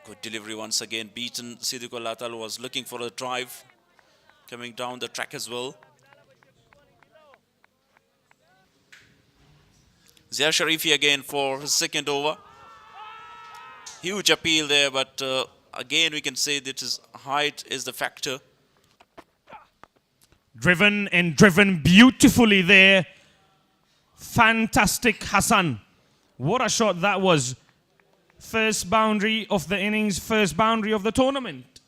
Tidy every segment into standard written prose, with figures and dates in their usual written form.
Good delivery once again. Beaten. Siddiqul Atal was looking for a drive. Coming down the track as well. Zia Sharifi again for his second over. Huge appeal there, but again we can say that his height is the factor. Driven beautifully there. Fantastic Hassan. What a shot that was. First boundary of the innings, first boundary of the tournament.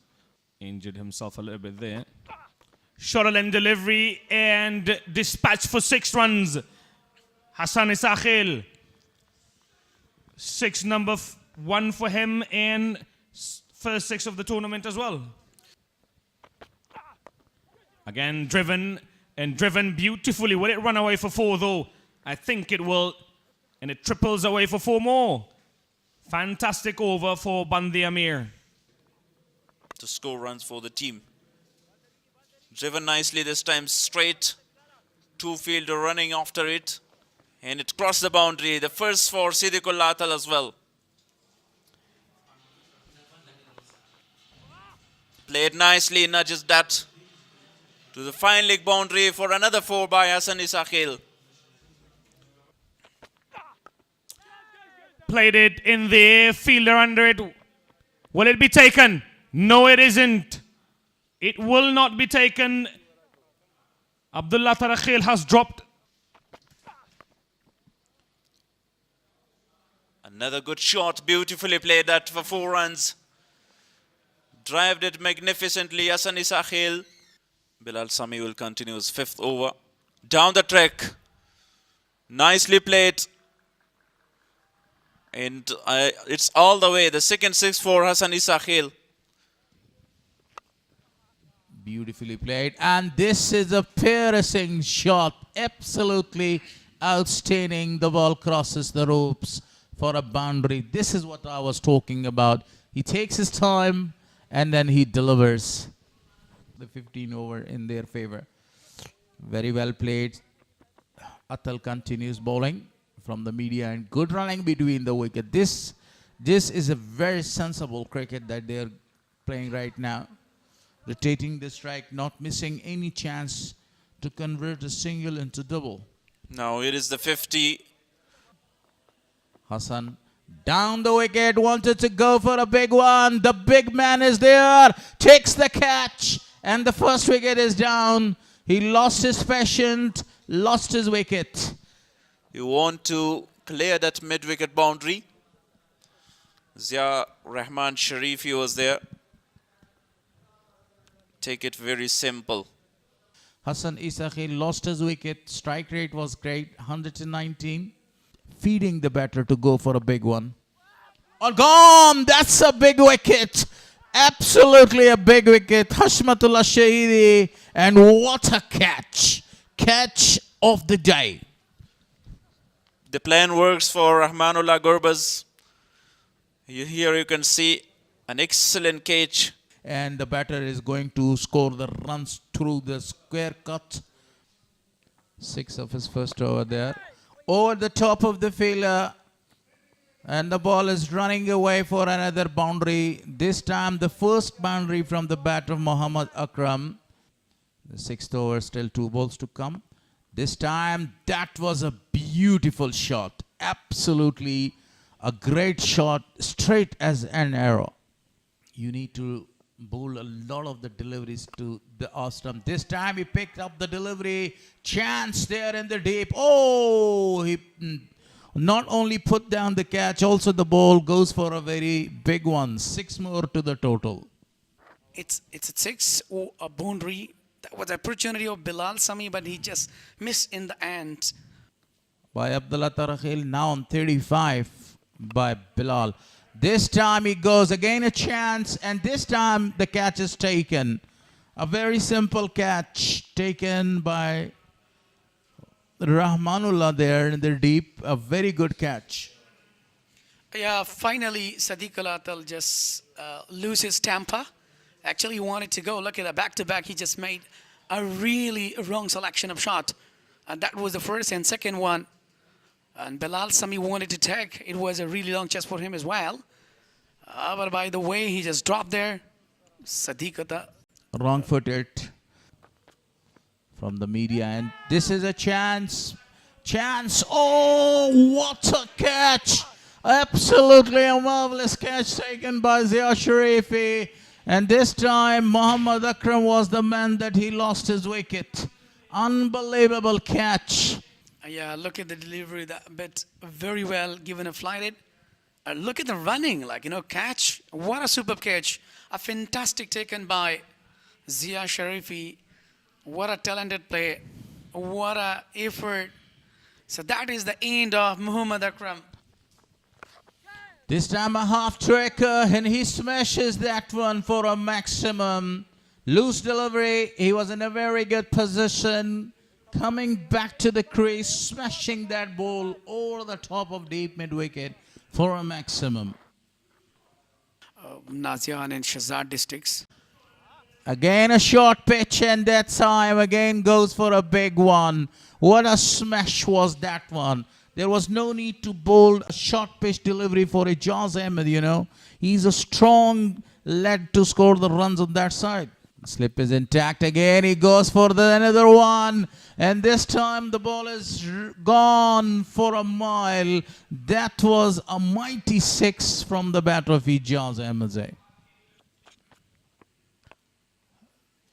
Injured himself a little bit there. Shuttle and delivery and dispatch for 6 runs. Hassan Isakhil. 6 number 1 for him and first 6 of the tournament as well. Again, driven beautifully. Will it run away for 4 though? I think it will. And it triples away for 4 more. Fantastic over for Band-e-Amir. To score runs for the team. Driven nicely this time, straight. 2 fielder running after it. And it crossed the boundary. The first for Siddiqul Atal as well. Played nicely, nudges that to the fine leg boundary for another 4 by Hassan Isakhil. Played it in the air, fielder under it. Will it be taken? No, it isn't. It will not be taken. Abdullah Tarakhil has dropped. Another good shot, beautifully played that for 4 runs. Drived it magnificently, Hassan Isakhil. Bilal Sami will continue his 5th over. Down the track. Nicely played. And it's all the way. The second 6 for Hassan Isakhil. Beautifully played. And this is a piercing shot. Absolutely outstanding. The ball crosses the ropes for a boundary. This is what I was talking about. He takes his time and then he delivers. The 15 over in their favor. Very well played. Atal continues bowling from the media and good running between the wicket. This is a very sensible cricket that they're playing right now. Rotating the strike, not missing any chance to convert a single into double. Now it is the 50. Hassan down the wicket, wanted to go for a big one. The big man is there, takes the catch, and the first wicket is down. He lost his patience, lost his wicket. You want to clear that mid-wicket boundary. Zia Rahman Sharifi was there. Take it very simple. Hassan Isakhil lost his wicket. Strike rate was great, 119. Feeding the batter to go for a big one. All gone! That's a big wicket. Absolutely a big wicket. Hashmatullah Shahidi. And what a catch. Catch of the day. The plan works for Rahmanullah Gurbaz. Here you can see an excellent catch. And the batter is going to score the runs through the square cut. 6 of his first over there. Over the top of the fielder. And the ball is running away for another boundary. This time the first boundary from the bat of Muhammad Akram. The 6th over, still 2 balls to come. This time that was a beautiful shot. Absolutely a great shot, straight as an arrow. You need to bowl a lot of the deliveries to the off stump. This time he picked up the delivery. Chance there in the deep. Oh, he not only put down the catch, also the ball goes for a very big one. 6 more to the total. It's a 6 or a boundary. That was an opportunity of Bilal Sami, but he just missed in the end. By Abdullah Tarakhil, now on 35 by Bilal. This time he goes again a chance, and this time the catch is taken. A very simple catch taken by Rahmanullah there in the deep. A very good catch. Yeah, finally Siddiqul Atal just lose his temper. Actually, he wanted to go. Look at that back-to-back. He just made a really wrong selection of shot. And that was the first and second one. And Bilal Sami wanted to take. It was a really long chase for him as well. But by the way, he just dropped there. Sadiqata. Wrong footed from the media, and this is a chance. Oh, what a catch! Absolutely a marvelous catch taken by Zia Sharifi, and this time Muhammad Akram was the man that he lost his wicket. Unbelievable catch. Yeah, look at the delivery, that bit very well given a flight it. Look at the running, catch. What a superb catch. A fantastic taken by Zia Sharifi. What a talented play. What a effort. So that is the end of Muhammad Akram. This time a half tracker, and he smashes that one for a maximum. Loose delivery, he was in a very good position. Coming back to the crease, smashing that ball over the top of deep mid-wicket for a maximum. Nazian and Shahzad districts. Again a short pitch, and that time again goes for a big one. What a smash was that one. There was no need to bowl a short pitch delivery for Ijaz Ahmed, He's a strong lad to score the runs on that side. Slip is intact again. He goes for another one. And this time the ball is gone for a mile. That was a mighty six from the batter of Ijaz Ahmed.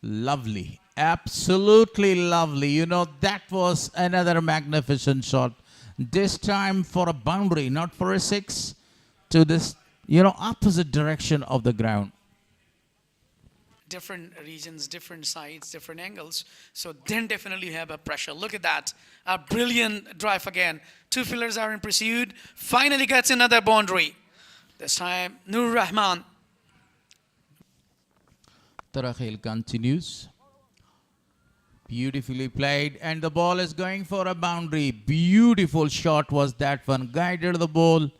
Lovely. Absolutely lovely. That was another magnificent shot. This time for a boundary, not for a six. To this, opposite direction of the ground. Different regions, different sides, different angles. So then definitely have a pressure. Look at that. A brilliant drive again. Two fielders are in pursuit. Finally gets another boundary. This time, Nur Rahman. Tarakhil continues. Beautifully played, and the ball is going for a boundary. Beautiful shot was that one. Guided the ball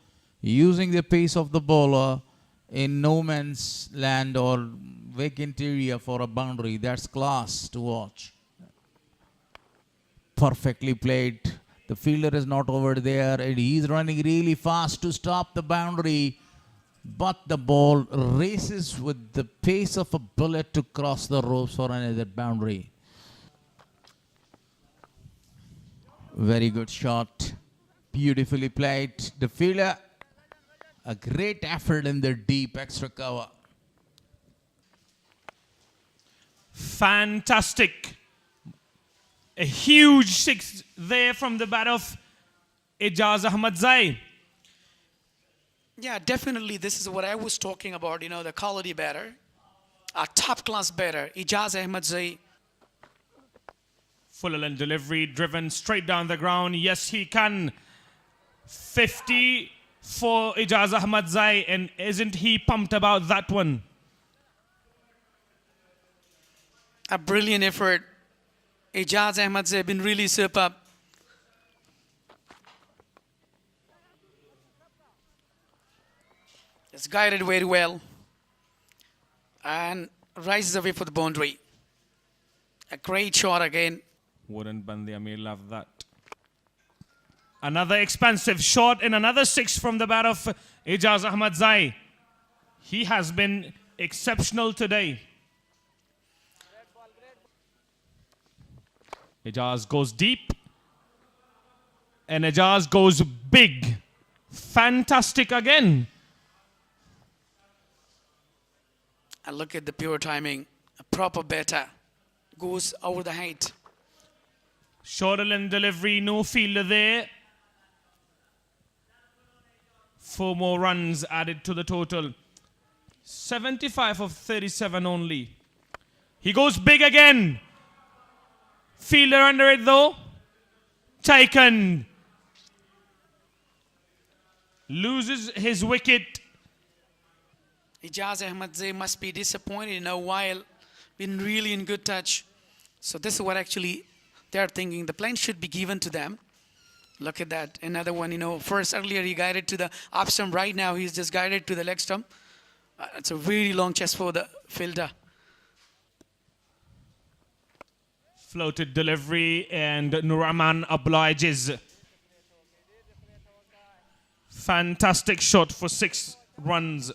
using the pace of the bowler in no man's land or vacant area for a boundary. That's class to watch. Perfectly played. The fielder is not over there, and he's running really fast to stop the boundary. But the ball races with the pace of a bullet to cross the ropes for another boundary. Very good shot. Beautifully played. The fielder, a great effort in the deep extra cover. Fantastic. A huge six there from the bat of Ijaz Ahmadzai. Yeah, definitely this is what I was talking about, the quality batter. A top-class batter, Ijaz Ahmadzai. Full length delivery, driven straight down the ground. Yes, he can. 50 for Ijaz Ahmadzai, and isn't he pumped about that one? A brilliant effort. Ijaz Ahmadzai been really superb. It's guided very well and rises away for the boundary. A great shot again. Wouldn't Band-e-Amir love that? Another expansive shot and another six from the bat of Ijaz Ahmadzai. He has been exceptional today. Ijaz goes deep. And Ijaz goes big. Fantastic again. And look at the pure timing. A proper batter. Goes over the height. Shorter length delivery, no fielder there. 4 more runs added to the total. 75 of 37 only. He goes big again. Fielder under it though. Taken. Loses his wicket. Ijaz Ahmadzai must be disappointed in a while. Been really in good touch. So this is what actually they're thinking. The plan should be given to them. Look at that. Another one, first earlier he guided to the off stump. Right now he's just guided to the leg stump. It's a very long chest for the fielder. Floated delivery and Nuraman obliges. Fantastic shot for 6 runs.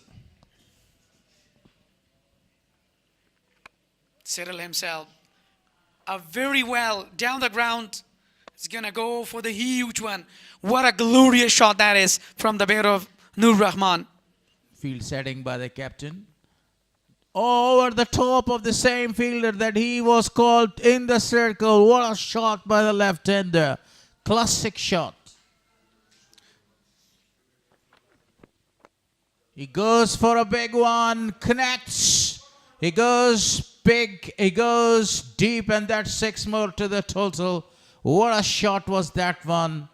settle himself very well down the ground. He's gonna go for the huge one. What a glorious shot that is from the bat of Nur Rahman. Field setting by the captain. Over the top of the same fielder that he was called in the circle. What a shot by the left-hander. Classic shot. He goes for a big one, connects. He goes big, he goes deep, and that's 6 more to the total. What a shot was that one.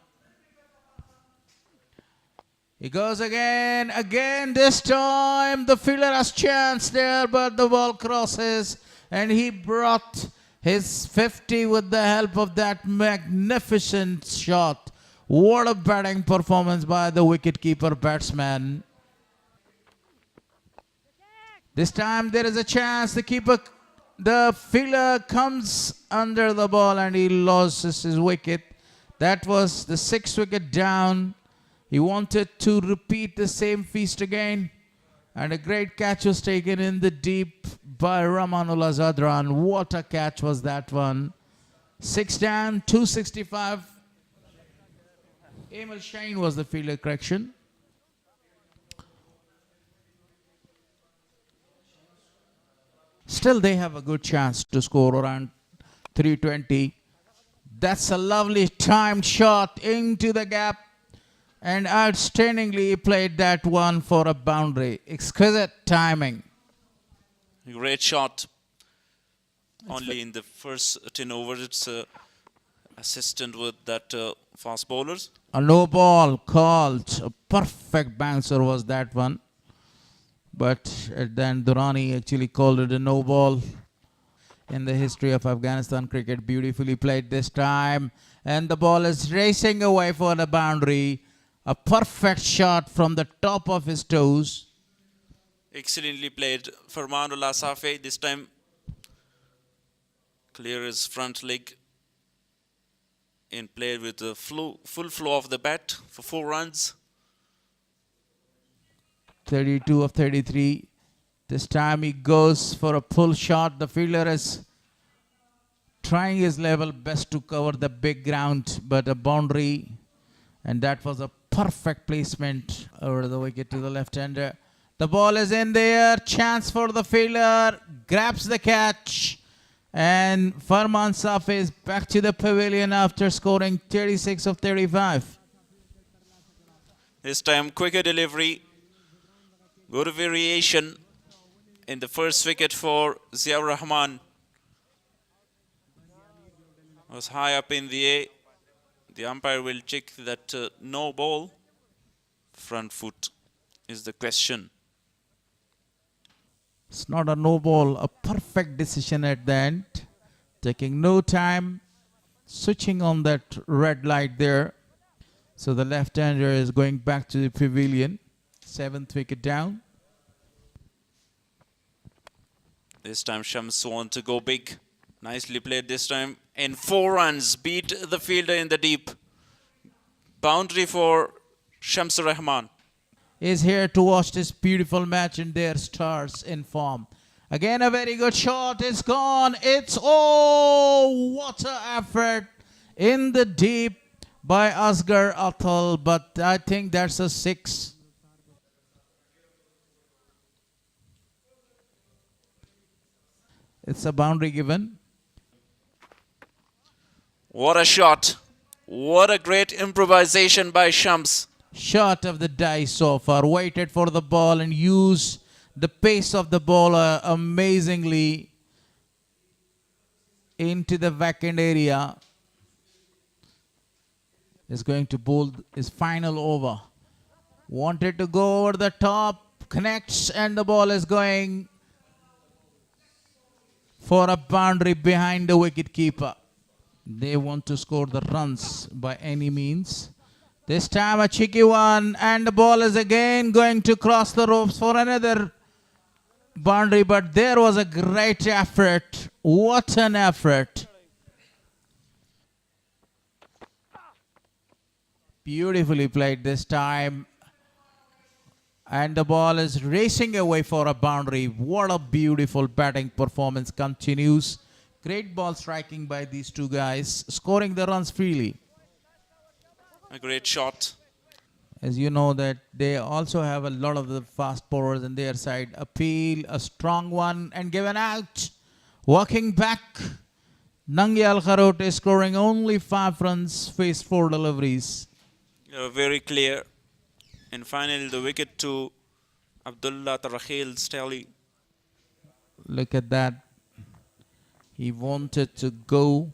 He goes again, this time the fielder has chance there, but the ball crosses, and he brought his 50 with the help of that magnificent shot. What a batting performance by the wicketkeeper batsman. This time there is a chance. The fielder comes under the ball and he loses his wicket. That was the 6th wicket down. He wanted to repeat the same feast again. And a great catch was taken in the deep by Rahmanullah Zadran. What a catch was that one. 6 down, 265. Emil Shine was the fielder, correction. Still, they have a good chance to score around 320. That's a lovely timed shot into the gap. And outstandingly played that one for a boundary. Exquisite timing. Great shot. Only in the first 10 overs, it's assistant with that fast bowlers. A no ball called. A perfect bouncer was that one. But then Durrani actually called it a no ball. In the history of Afghanistan cricket, beautifully played this time. And the ball is racing away for the boundary. A perfect shot from the top of his toes. Excellently played Farmanullah Safi. This time clear his front leg and played with the full flow of the bat for 4 runs. 32 of 33. This time he goes for a pull shot. The fielder is trying his level best to cover the big ground, but a boundary. And that was a perfect placement over the wicket to the left-hander. The ball is in there. Chance for the fielder. Grabs the catch. And Farman Safi is back to the pavilion after scoring 36 of 35. This time quicker delivery. Good variation in the first wicket for Ziaur Rahman. Was high up in the air. The umpire will check that no ball. Front foot is the question. It's not a no ball, a perfect decision at the end. Taking no time, switching on that red light there. So the left-hander is going back to the pavilion. 7th wicket down. This time Shams want to go big. Nicely played this time. And 4 runs beat the fielder in the deep. Boundary for Shams Rahman. Is here to watch this beautiful match and their stars in form. Again, a very good shot. It's gone. It's what an effort in the deep by Asghar Atal. But I think that's a 6. It's a boundary given. What a shot. What a great improvisation by Shams. Shot of the die so far. Waited for the ball and used the pace of the bowler amazingly into the vacant area. Is going to bowl his final over. Wanted to go over the top. Connects and the ball is going for a boundary behind the wicketkeeper. They want to score the runs by any means. This time a cheeky one, and the ball is again going to cross the ropes for another boundary, but there was a great effort. What an effort. Beautifully played this time. And the ball is racing away for a boundary. What a beautiful batting performance continues. Great ball striking by these two guys, scoring the runs freely. A great shot. As you know that they also have a lot of the fast bowlers in their side. Appeal, a strong one and given out. Walking back, Nangyal Kharot is scoring only 5 runs, faced 4 deliveries. Very clear. And finally the wicket to Abdullah Tarakhil's tally. Look at that. He wanted to go.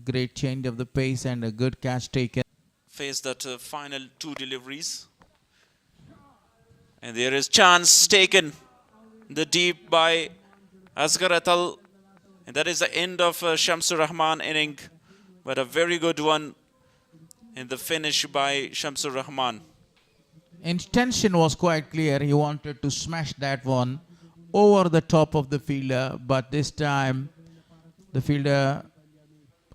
Great change of the pace and a good catch taken. Face that final 2 deliveries. And there is chance taken in the deep by Asghar Atal. And that is the end of Shamsur Rahman inning. But a very good one in the finish by Shamsur Rahman. Intention was quite clear. He wanted to smash that one over the top of the fielder. But this time, the fielder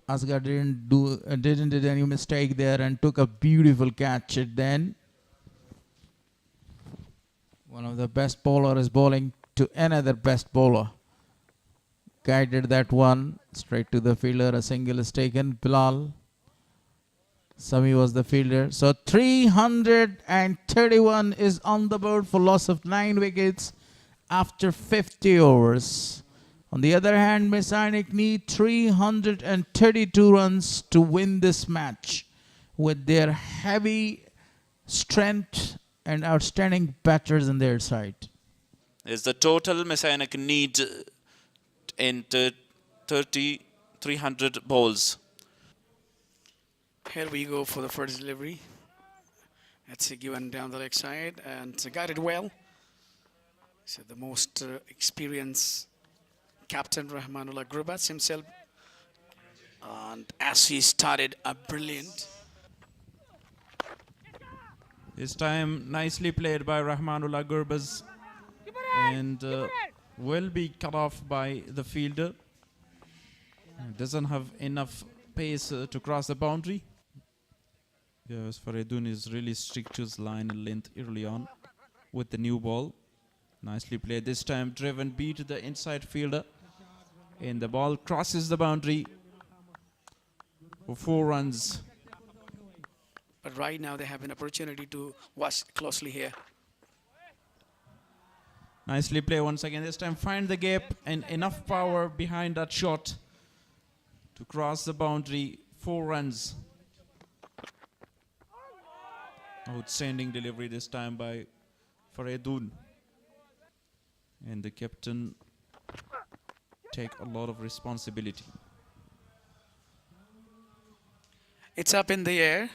Asghar didn't do any mistake there and took a beautiful catch. Then one of the best bowler is bowling to another best bowler. Guided that one straight to the fielder. A single is taken. Bilal Sami was the fielder. So 331 is on the board for loss of 9 wickets after 50 overs. On the other hand, Mis-e-Ainak need 332 runs to win this match with their heavy strength and outstanding batters in their side. Is the total Mis-e-Ainak need in 300 balls. Here we go for the first delivery. That's given down the leg side and guided well. So the most experienced captain Rahmanullah Gurbaz himself. And as he started a brilliant. This time nicely played by Rahmanullah Gurbaz and will be cut off by the fielder. Doesn't have enough pace to cross the boundary. Yes, Faridun is really strict to his line and length early on with the new ball. Nicely played. This time driven B to the inside fielder. And the ball crosses the boundary for 4 runs. But right now they have an opportunity to watch closely here. Nicely played once again. This time find the gap and enough power behind that shot to cross the boundary. 4 runs. Outstanding delivery this time by Faridun. And the captain take a lot of responsibility. It's up in the air.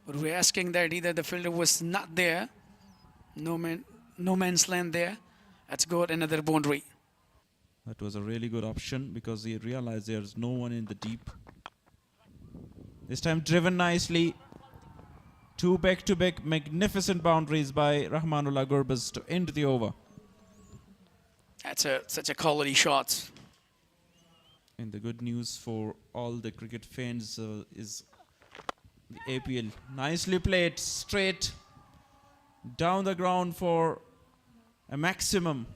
But we're asking that either the fielder was not there. No man's land there. Let's go at another boundary. That was a really good option because he realized there's no one in the deep. This time driven nicely. 2 back-to-back magnificent boundaries by Rahmanullah Gurbaz to end the over. That's such a quality shot. And the good news for all the cricket fans is the APL. Nicely played, straight down the ground for a maximum.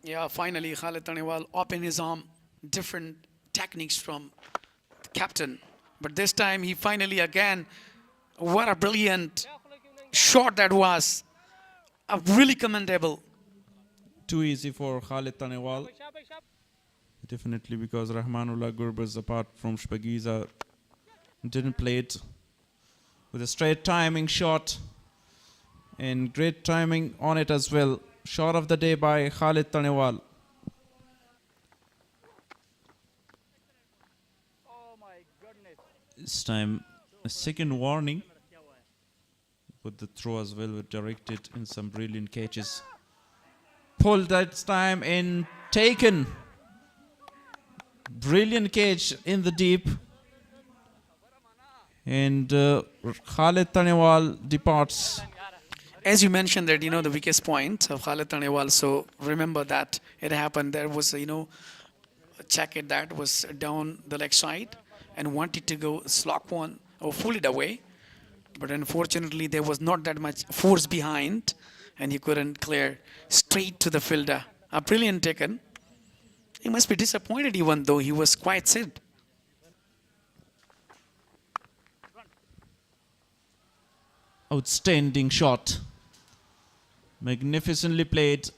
Yeah, finally Khalid Tanewal opened his arm. Different techniques from the captain. But this time he finally again, what a brilliant shot that was. Really commendable. Too easy for Khalid Tanewal. Definitely because Rahmanullah Gurbaz, apart from Shpagiza, didn't play it with a straight timing shot and great timing on it as well. Shot of the day by Khalid Tanewal. This time a second warning, but the throw as well were directed in some brilliant catches. Pulled that time and taken. Brilliant catch in the deep. And Khalid Tanewal departs. As you mentioned that, the weakest point of Khalid Tanewal, so remember that it happened. There was, a jacket that was down the leg side and wanted to go slog one or pull it away. But unfortunately, there was not that much force behind, and he couldn't clear straight to the fielder. A brilliant taken. He must be disappointed even though he was quite set. Outstanding shot. Magnificently played.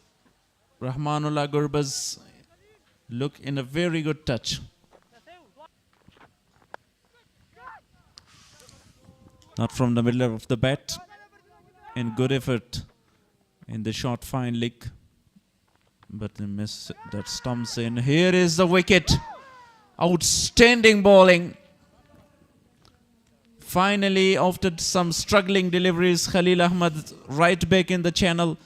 Rahmanullah Gurbaz look in a very good touch. Not from the middle of the bat. In good effort in the short fine lick. But the miss that stumps in. Here is the wicket. Outstanding bowling. Finally, after some struggling deliveries, Khalil Ahmad right back in the channel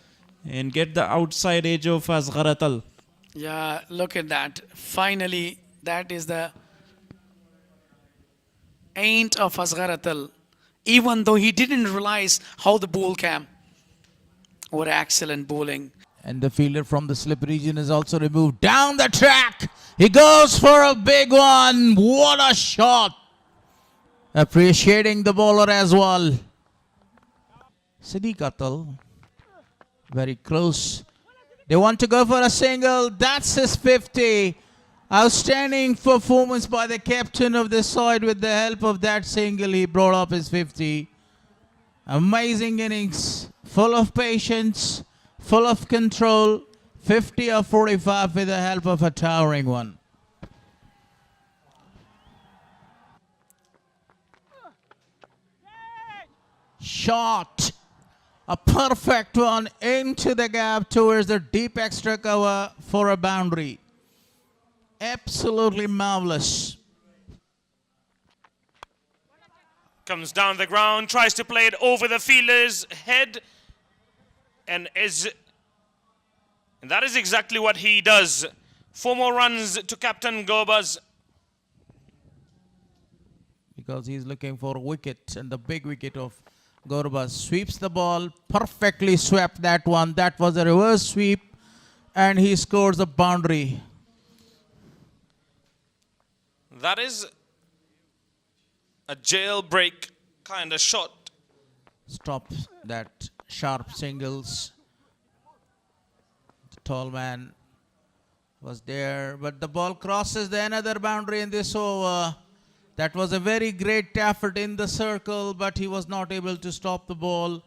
and get the outside edge of Asgharatal. Yeah, look at that. Finally, that is the end of Asgharatal. Even though he didn't realize how the ball came. What excellent bowling. And the fielder from the slip region is also removed. Down the track. He goes for a big one. What a shot. Appreciating the bowler as well. Siddiq Atal. Very close. They want to go for a single. That's his 50. Outstanding performance by the captain of the side. With the help of that single, he brought up his 50. Amazing innings. Full of patience. Full of control. 50 or 45 with the help of a towering one. Shot. A perfect one into the gap towards the deep extra cover for a boundary. Absolutely marvelous. Comes down the ground, tries to play it over the fielder's head. And that is exactly what he does. 4 more runs to Captain Gobas. Because he's looking for a wicket, and the big wicket of Gorbas sweeps the ball, perfectly swept that one. That was a reverse sweep, and he scores a boundary. That is a jailbreak kind of shot. Stops that sharp singles. The tall man was there, but the ball crosses the another boundary in this over. That was a very great effort in the circle, but he was not able to stop the ball.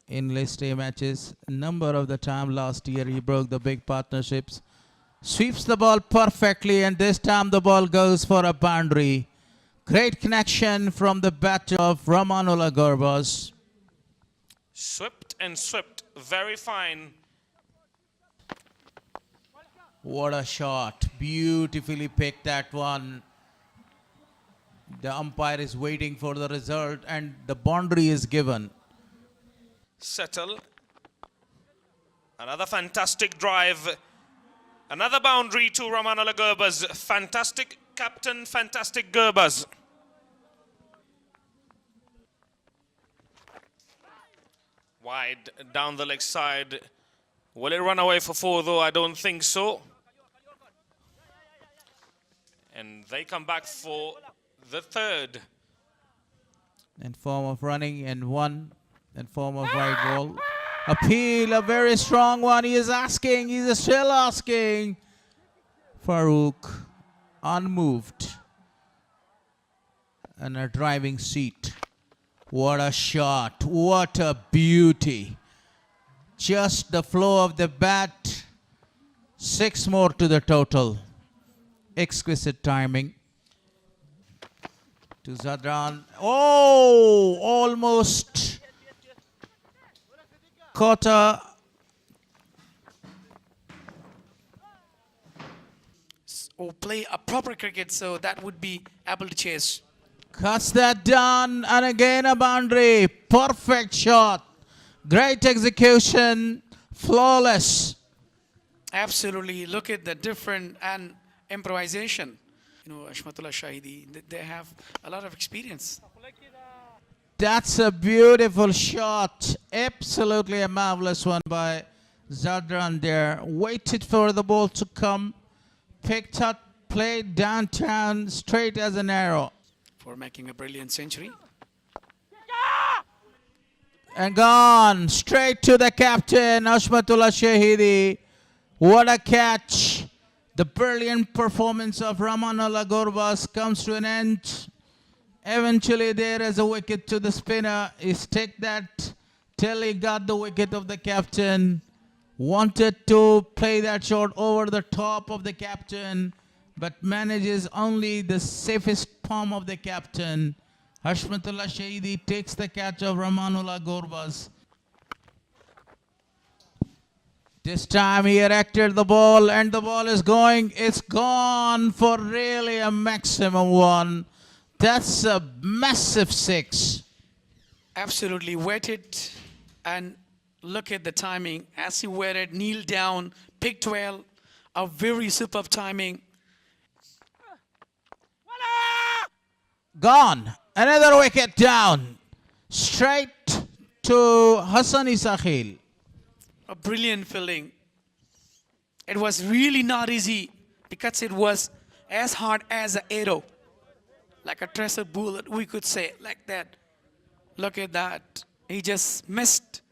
In list A matches, a number of the time last year, he broke the big partnerships. Sweeps the ball perfectly, and this time the ball goes for a boundary. Great connection from the bat of Rahmanullah Gurbaz. Swept and swept. Very fine. What a shot. Beautifully picked that one. The umpire is waiting for the result, and the boundary is given. Settle. Another fantastic drive. Another boundary to Rahmanullah Gurbaz. Fantastic captain, fantastic Gurbaz. Wide down the leg side. Will it run away for 4 though? I don't think so. And they come back for the 3rd. In form of running and 1 in form of right ball. Appeal, a very strong one. He is asking, he is still asking. Farooq unmoved. And a driving seat. What a shot. What a beauty. Just the flow of the bat. 6 more to the total. Exquisite timing. To Zadran. Oh, almost caught a. Or play a proper cricket, so that would be able to chase. Cuts that down, and again a boundary. Perfect shot. Great execution. Flawless. Absolutely. Look at the different and improvisation. You know, Ashmatullah Shahidi, they have a lot of experience. That's a beautiful shot. Absolutely a marvelous one by Zadran there. Waited for the ball to come. Picked up, played downtown, straight as an arrow. For making a brilliant century. And gone straight to the captain, Ashmatullah Shahidi. What a catch. The brilliant performance of Ramanullah Gurbaz comes to an end. Eventually there is a wicket to the spinner. He stick that till he got the wicket of the captain. Wanted to play that shot over the top of the captain, but manages only the safest palm of the captain. Hashmatullah Shahidi takes the catch of Ramanullah Gurbaz. This time he erected the ball and the ball is going. It's gone for really a maximum one. That's a massive six. Absolutely wetted, and look at the timing. As he wetted, kneel down, pick 12, a very superb timing. Gone. Another wicket down. Straight to Hassani Sakhil. A brilliant fielding. It was really not easy because it was as hard as an arrow. Like a tracer bullet, we could say, like that. Look at that. He just missed.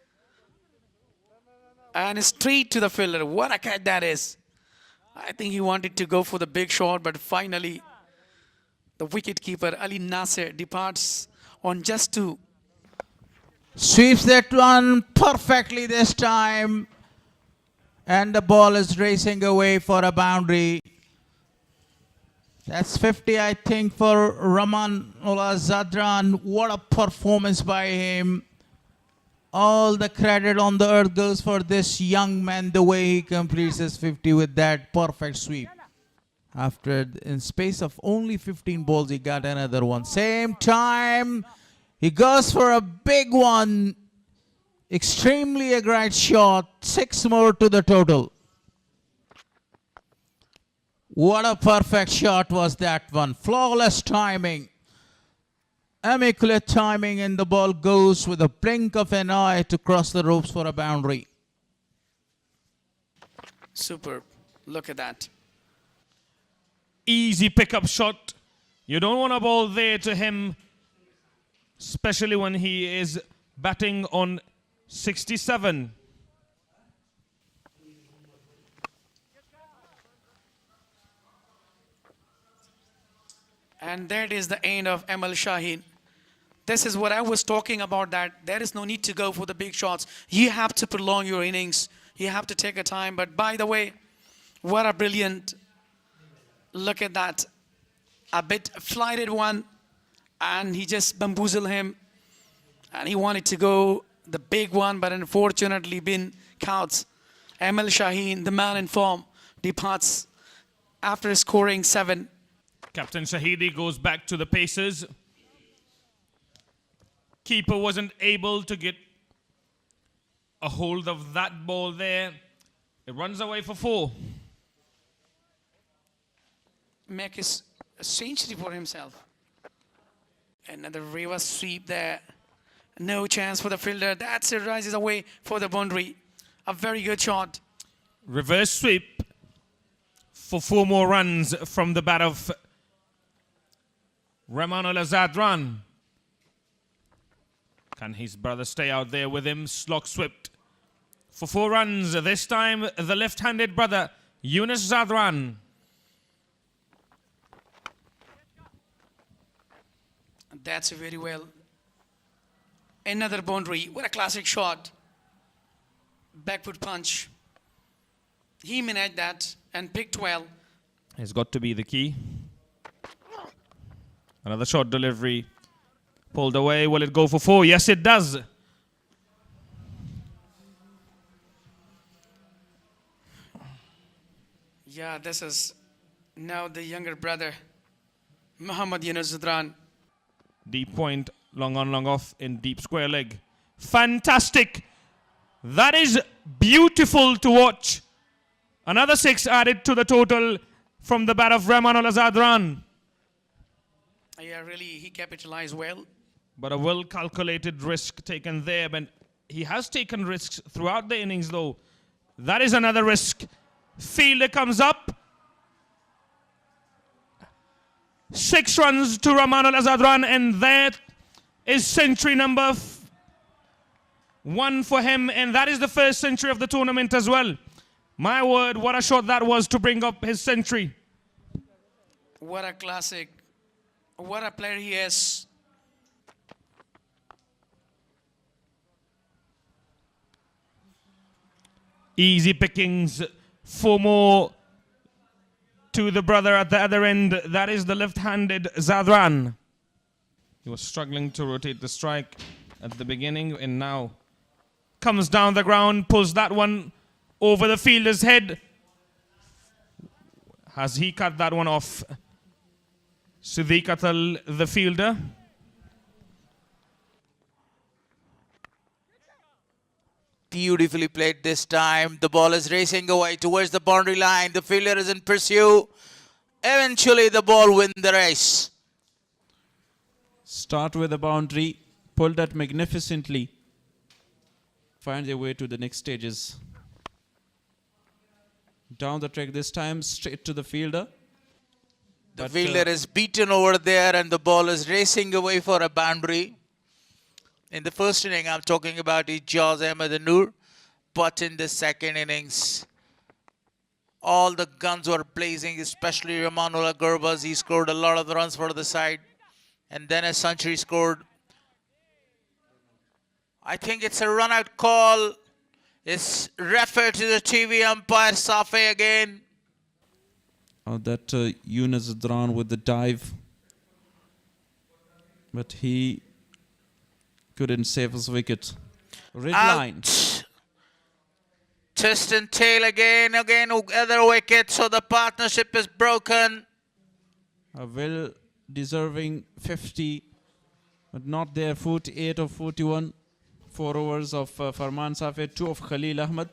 And straight to the fielder. What a catch that is. I think he wanted to go for the big shot, but finally the wicketkeeper Ali Nasser departs on just 2. Sweeps that one perfectly this time. And the ball is racing away for a boundary. That's 50, I think, for Ramanullah Zadran. What a performance by him. All the credit on the earth goes for this young man, the way he completes his 50 with that perfect sweep. After, in space of only 15 balls, he got another one. Same time, he goes for a big one. Extremely a great shot. 6 more to the total. What a perfect shot was that one. Flawless timing. Immaculate timing, and the ball goes with a blink of an eye to cross the ropes for a boundary. Superb. Look at that. Easy pickup shot. You don't want a ball there to him, especially when he is batting on 67. And that is the end of Amal Shaheen. This is what I was talking about, that there is no need to go for the big shots. You have to prolong your innings. You have to take a time. But by the way, what a brilliant, look at that. A bit flighted one, and he just bamboozled him. And he wanted to go the big one, but unfortunately bin counts. Amal Shaheen, the man in form, departs after scoring 7. Captain Shahidi goes back to the paces. Keeper wasn't able to get a hold of that ball there. It runs away for 4. Make a century for himself. Another reverse sweep there. No chance for the fielder. That's it, rises away for the boundary. A very good shot. Reverse sweep for 4 more runs from the bat of Ramanullah Zadran. Can his brother stay out there with him? Slog swept for 4 runs. This time the left-handed brother, Yunus Zadran. That's very well. Another boundary. What a classic shot. Backfoot punch. He managed that and picked well. Has got to be the key. Another short delivery. Pulled away. Will it go for 4? Yes, it does. Yeah, this is now the younger brother, Muhammad Yunus Zadran. Deep point, long on, long off in deep square leg. Fantastic. That is beautiful to watch. Another 6 added to the total from the bat of Ramanullah Zadran. Yeah, really, he capitalized well. But a well-calculated risk taken there. But he has taken risks throughout the innings, though. That is another risk. Fielder comes up. 6 runs to Ramanullah Zadran, and that is century number One for him, and that is the first century of the tournament as well. My word, what a shot that was to bring up his century. What a classic. What a player he is. Easy pickings. 4 more to the brother at the other end. That is the left-handed Zadran. He was struggling to rotate the strike at the beginning, and now comes down the ground, pulls that one over the fielder's head. Has he cut that one off? Siddiq Atal, the fielder. Beautifully played this time. The ball is racing away towards the boundary line. The fielder is in pursuit. Eventually, the ball wins the race. Start with the boundary, pull that magnificently. Find their way to the next stages. Down the track this time, straight to the fielder. The fielder is beaten over there and the ball is racing away for a boundary. In the first inning, I'm talking about Ijaz Ahmed Noor. But in the second innings, all the guns were blazing, especially Ramanullah Gurbaz. He scored a lot of runs for the side. And then a century scored. I think it's a run-out call. It's referred to the TV umpire, Safi again. That Yunus Zadran with the dive. But he couldn't save his wicket. Red line. Twist and tail again, other wicket. So the partnership is broken. A well-deserving 50, but not there. 48 of 41. 4 overs of Farman Safi, 2 of Khalil Ahmed.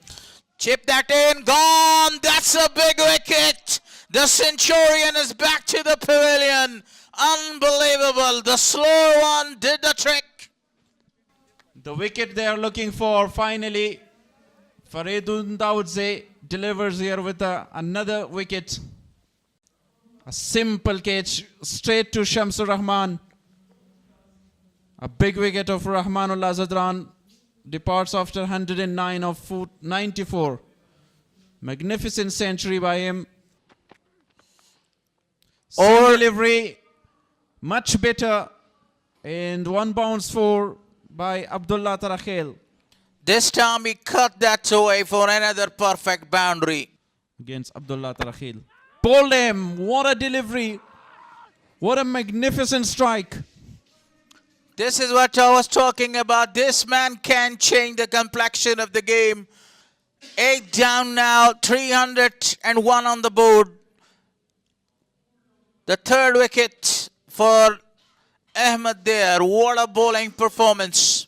Chip that in, gone. That's a big wicket. The Centurion is back to the pavilion. Unbelievable. The slow one did the trick. The wicket they are looking for, finally. Faridun Daudze delivers here with another wicket. A simple catch straight to Shamsur Rahman. A big wicket of Rahmanullah Zadran departs after 109 of 94. Magnificent century by him. Or delivery, much better. And 1 bounce for by Abdullah Tarakhel. This time he cut that away for another perfect boundary. Against Abdullah Tarakhel. Bowled him. What a delivery. What a magnificent strike. This is what I was talking about. This man can change the complexion of the game. 8 down now, 301 on the board. The 3rd wicket for Ahmed there. What a bowling performance.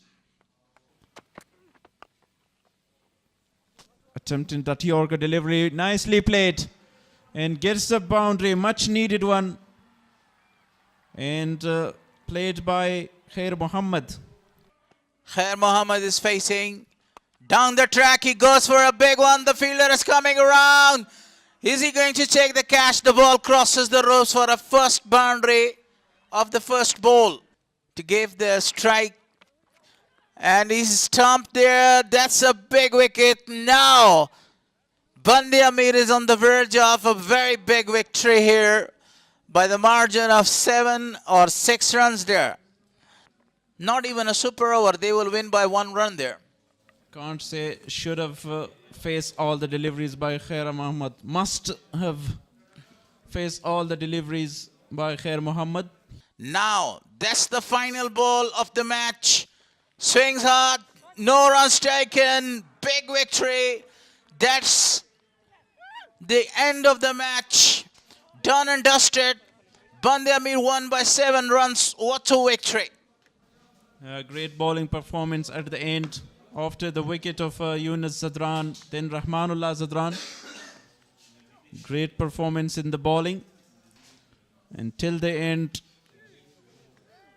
Attempting that Yorker delivery. Nicely played. And gets the boundary. Much needed one. And played by Khair Mohammed. Khair Mohammed is facing down the track. He goes for a big one. The fielder is coming around. Is he going to take the catch? The ball crosses the ropes for a first boundary of the first ball to give the strike. And he's stumped there. That's a big wicket. Now, Band-e-Amir is on the verge of a very big victory here by the margin of 7 or 6 runs there. Not even a super over. They will win by 1 run there. Can't say should have faced all the deliveries by Khair Mohammed. Must have faced all the deliveries by Khair Mohammed. Now, that's the final ball of the match. Swings hard. No runs taken. Big victory. That's the end of the match. Done and dusted. Band-e-Amir won by 7 runs. What a victory. Great bowling performance at the end. After the wicket of Yunus Zadran, then Rahmanullah Zadran. Great performance in the bowling. Until the end,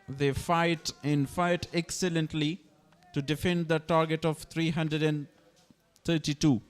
they fight excellently to defend the target of 332.